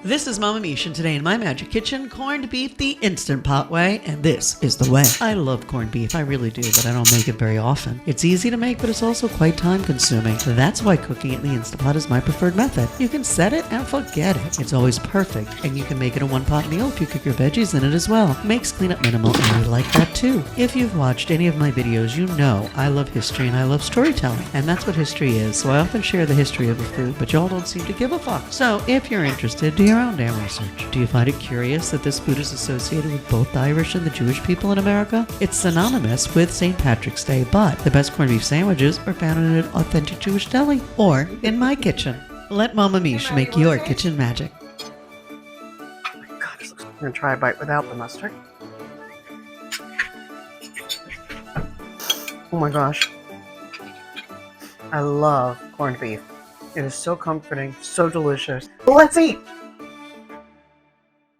This is Mama Miche, and today in my magic kitchen, corned beef the Instant Pot way, and this is the way. I love corned beef, I really do, but I don't make it very often. It's easy to make, but it's also quite time consuming. That's why cooking it in the Instant Pot is my preferred method. You can set it and forget it. It's always perfect, and you can make it a one-pot meal if you cook your veggies in it as well. Makes cleanup minimal, and we like that too. If you've watched any of my videos, you know I love history and I love storytelling, and that's what history is, so I often share the history of a food, but y'all don't seem to give a fuck. So if you're interested, do your own damn research. Do you find it curious that this food is associated with both the Irish and the Jewish people in America? It's synonymous with St. Patrick's Day, but the best corned beef sandwiches are found in an authentic Jewish deli or in my kitchen. Let Mama Miche make your kitchen magic. Oh my god, this looks good. I'm gonna try a bite without the mustard. Oh my gosh. I love corned beef. It is so comforting, so delicious. Let's eat!